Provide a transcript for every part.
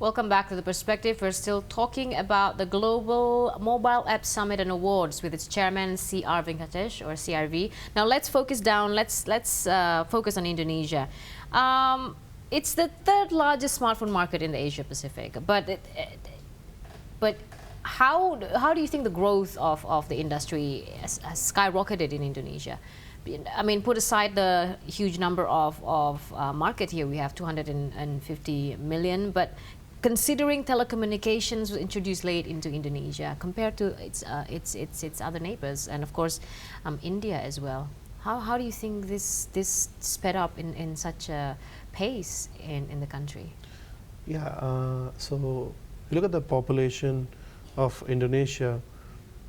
Welcome back to The Perspective. We're still talking about the Global Mobile App Summit and Awards with its chairman, CR Venkatesh, or CRV. Now let's focus down. Let's focus on Indonesia. It's the third largest smartphone market in the Asia Pacific. But how do you think the growth of the industry has skyrocketed in Indonesia? I mean, put aside the huge number of market here, we have 250 million, but considering telecommunications was introduced late into Indonesia compared to its other neighbors, and of course India as well, how do you think this sped up in such a pace in the country? Yeah, so you look at the population of Indonesia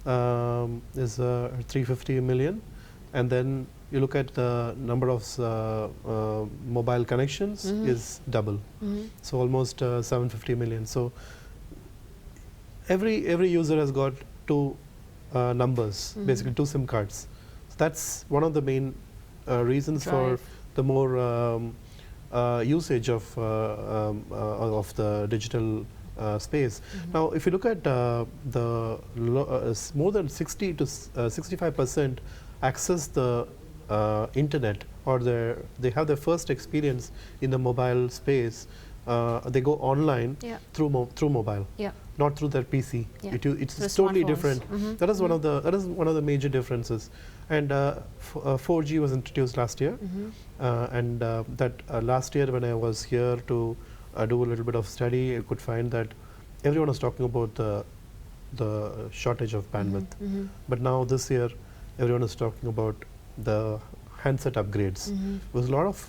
is 350 million. And then you look at the number of mobile connections is double, so almost 750 million. So every user has got two numbers, basically two SIM cards. So that's one of the main reasons for the more usage of the digital space. Now, if you look at more than 60 to 65% access the internet, or they have their first experience in the mobile space. They go online through mobile, not through their PC. It's totally different. That is one of the major differences. And 4G was introduced last year, and last year when I was here to do a little bit of study, I could find that everyone was talking about the shortage of bandwidth. But now this year, everyone is talking about the handset upgrades. Because a lot of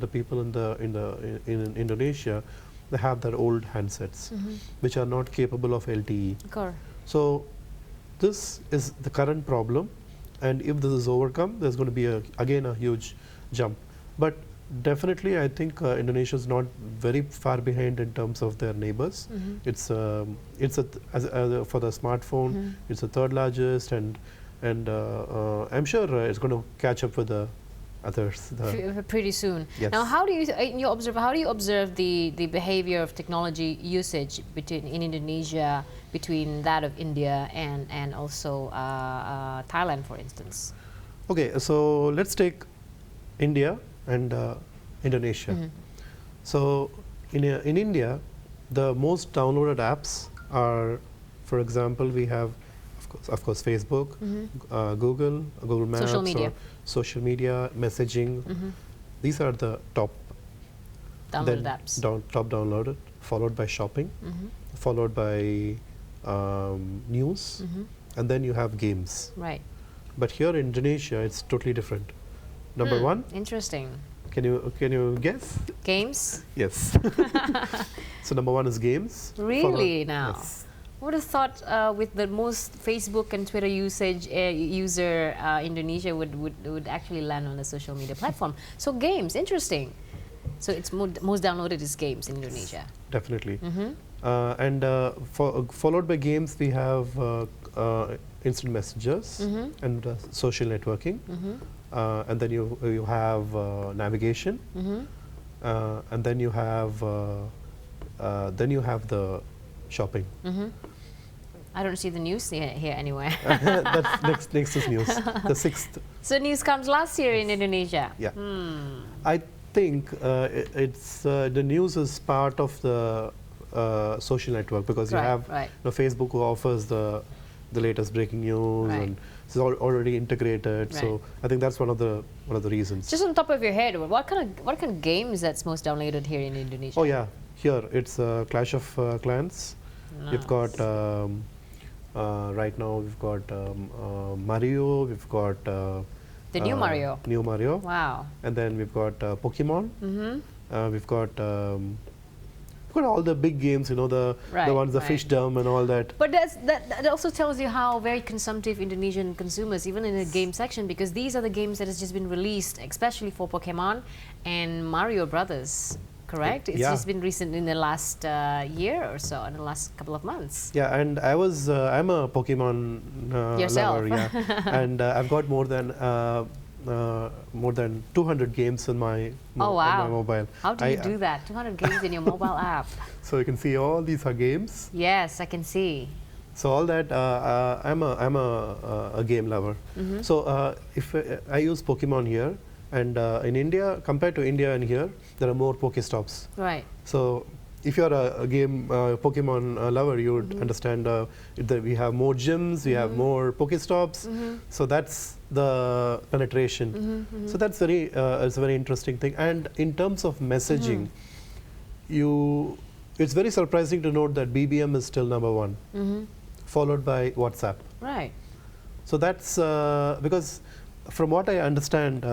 the people in Indonesia, they have their old handsets, which are not capable of LTE. So this is the current problem, and if this is overcome, there's going to be again a huge jump. But definitely, I think Indonesia is not very far behind in terms of their neighbors. It's for the smartphone, it's the third largest, and I'm sure it's going to catch up with the others pretty soon. Yes. Now, how do you observe the behavior of technology usage in Indonesia between that of India and also Thailand, for instance? Okay, so let's take India and Indonesia. So in India, the most downloaded apps are, for example, we have of course Facebook, Google Maps, social media, messaging. These are the top downloaded apps. Top downloaded, followed by shopping, followed by news, and then you have games. Right. But here in Indonesia, it's totally different. Number one. Interesting. Can you guess? Games? Yes. So number one is games. Really now? Yes. I would have thought with the most Facebook and Twitter user, Indonesia would actually land on a social media platform. So games, interesting. So it's most downloaded is games in Indonesia. Definitely. And followed by games, we have instant messages and social networking. And then you have navigation, and then you have the shopping. I don't see the news here anywhere. That's next is news, the sixth. So news comes last year in Indonesia. Yeah. I think it's the news is part of the social network, because you have Facebook, who offers the latest breaking news, and it's already integrated. So I think that's one of the reasons. Just on top of your head, what kind of games that's most downloaded here in Indonesia? Oh yeah, here it's Clash of Clans. Nice. We've got right now we've got Mario. We've got the new Mario. New Mario. Wow. And then we've got Pokemon. We've got all the big games, you know, the ones, the Fishdom and all that. But that also tells you how very consumptive Indonesian consumers, even in the game section, because these are the games that has just been released, especially for Pokemon and Mario Brothers. Correct? It's just been recent in the last year or so, in the last couple of months. Yeah, and I'm a Pokemon Yourself. lover, and I've got more than more than 200 games in my, Oh, wow. on my mobile. How do you do that? 200 games in your mobile app. So you can see all these are games. Yes, I can see. So all that, I'm a game lover. So if I use Pokemon here, and in India, compared to India and here, there are more Pokestops. Right. So if you're a game Pokemon lover, you would understand that we have more gyms, we have more Pokestops. So that's the penetration. So that's it's a very interesting thing. And in terms of messaging, it's very surprising to note that BBM is still #1, followed by WhatsApp. Right. So that's because from what I understand,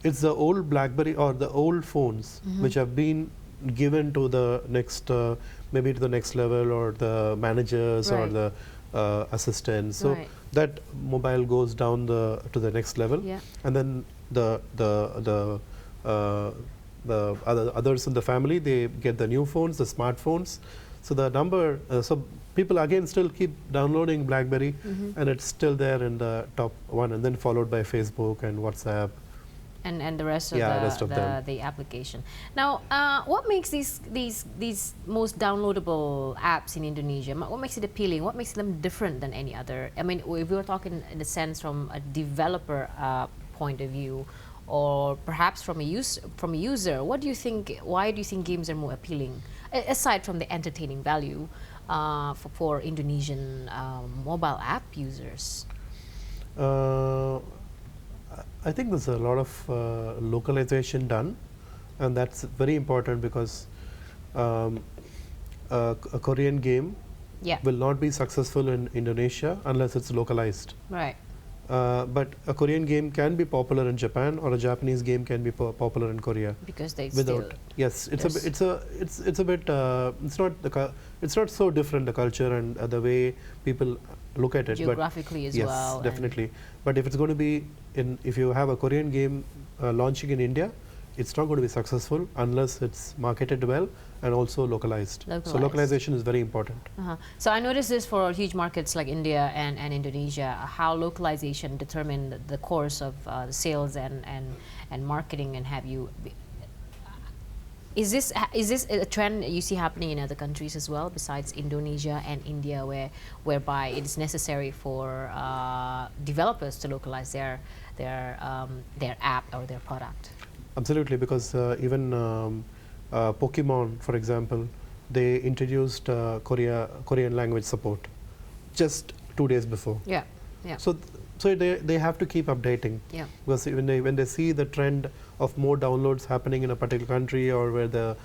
it's the old BlackBerry or the old phones which have been given to the next, maybe to the next level, or the managers or the assistants. So that mobile goes down to the next level, and then the others in the family, they get the new phones, the smartphones. So the number, so people again still keep downloading BlackBerry, and it's still there in the top one, and then followed by Facebook and WhatsApp. And the rest of, the application. Now, what makes these most downloadable apps in Indonesia? What makes it appealing? What makes them different than any other? I mean, if we were talking in the sense from a developer point of view, or perhaps from a user, what do you think? Why do you think games are more appealing, aside from the entertaining value, for Indonesian mobile app users? I think there's a lot of localization done, and that's very important because a Korean game will not be successful in Indonesia unless it's localized. Right. But a Korean game can be popular in Japan, or a Japanese game can be popular in Korea. Because they yes, it's not so different, the culture and the way people look at it. Geographically as well. Yes, definitely. But if it's going to be if you have a Korean game launching in India, it's not going to be successful unless it's marketed well and also localized. So localization is very important. So I noticed this for huge markets like India and Indonesia, how localization determined the course of sales and marketing and have you. Is this a trend you see happening in other countries as well, besides Indonesia and India, whereby it is necessary for developers to localize their app or their product? Absolutely, because even Pokemon, for example, they introduced Korean language support just 2 days before. Yeah. So they have to keep updating. Yeah. Because when they see the trend of more downloads happening in a particular country, or where the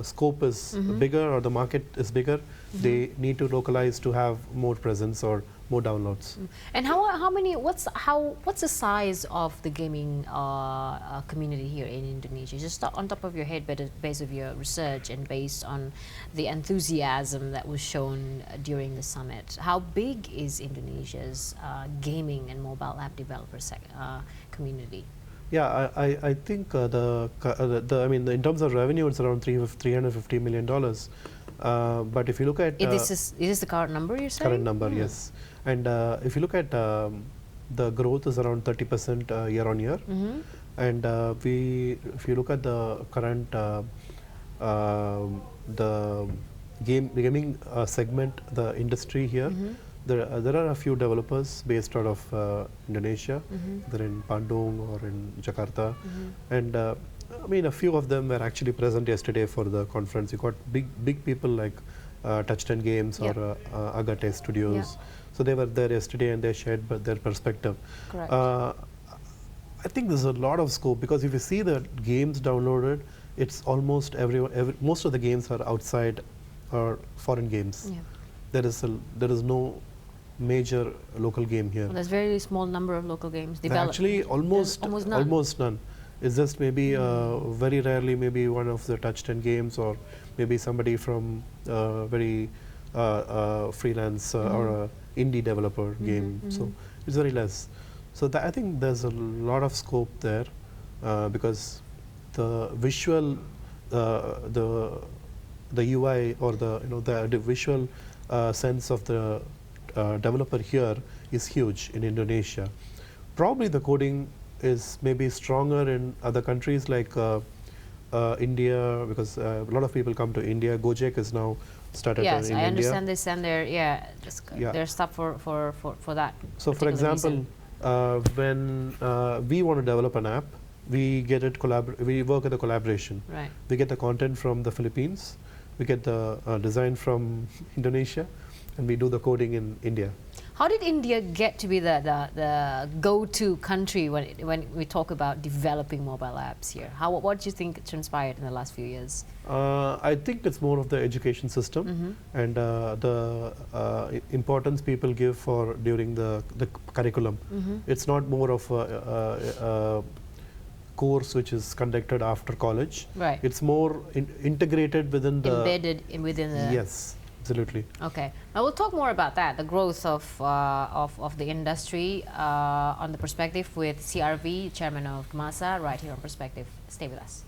scope is bigger or the market is bigger, they need to localize to have more presence or more downloads. And what's the size of the gaming community here in Indonesia? Just on top of your head, based of your research and based on the enthusiasm that was shown during the summit, how big is Indonesia's gaming and mobile app developer community? Yeah, I think I mean, in terms of revenue, it's around $350 million. But if you look at is this the current number you're saying? Current number, yes. And if you look at the growth is around 30% year on year. And if you look at the current the gaming segment, the industry here, there are a few developers based out of Indonesia. They're in Bandung or in Jakarta, and I mean, a few of them were actually present yesterday for the conference. You got big people like Touch 10 Games or Agate Studios. So they were there yesterday and they shared their perspective. Correct. I think there's a lot of scope, because if you see the games downloaded, it's almost most of the games are outside or foreign games. There is no major local game here. Well, there's very small number of local games developed. Actually, almost none. It's just maybe very rarely, maybe one of the Touch 10 Games, or maybe somebody from very freelance or indie developer game. So it's very less. So I think there's a lot of scope there, because the visual, the UI or the visual sense of the developer here is huge in Indonesia. Probably the coding is maybe stronger in other countries like India, because a lot of people come to India. Gojek is now started Yes, in I India. understand they send their their stuff for that. So, for example, when we want to develop an app, we get it we work at a collaboration. Right. We get the content from the Philippines, we get the design from Indonesia, and we do the coding in India. How did India get to be the go-to country when we talk about developing mobile apps here? What do you think transpired in the last few years? I think it's more of the education system and the importance people give for during the curriculum. It's not more of a course which is conducted after college. Right. It's more integrated within the... Embedded within the... Yes, absolutely. Okay. Now we'll talk more about that, the growth of the industry on the Perspective with CRV, Chairman of GMASA, right here on Perspective. Stay with us.